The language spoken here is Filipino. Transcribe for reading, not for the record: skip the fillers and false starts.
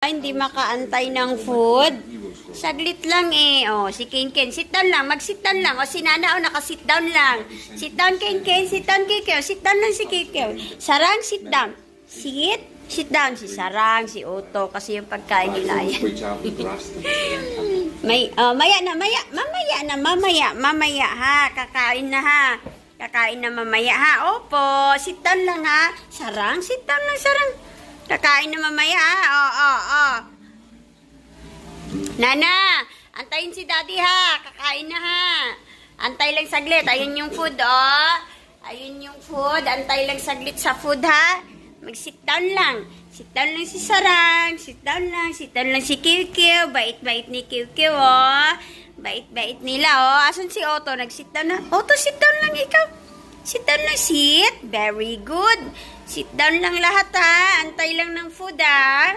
Hindi makaantay ng food. Saglit lang eh. Oh, si Ken. Sit down lang. Mag-sit down lang. O si Nana, naka-sit down lang. Sit down, Ken. Sit down, Ken. Sit down lang si Ken. Sarang, sit down. Sit. Sit down. Si Sarang, si Otto. Kasi yung pagkain nila yan. Mamaya ha. Kakain na ha. Kakain na mamaya ha. Opo. Sit down lang ha. Sarang, sit down lang, Sarang. Kakain na mamaya, ha? Nana, antayin si Daddy, ha? Kakain na, ha? Antay lang saglit. Ayun yung food, oh. Ayun yung food. Antay lang saglit sa food, ha? Mag-sit down lang. Sit down lang si Sarang. Sit down lang. Sit down lang si Kiw. Bait-bait ni Kiw, oh. Bait-bait nila, oh. Asan si Otto? Nag-sit down na. Otto, sit down lang ikaw. Sit down lang, sit. Very good. Sit down lang lahat, ha. Antay lang ng food, ha.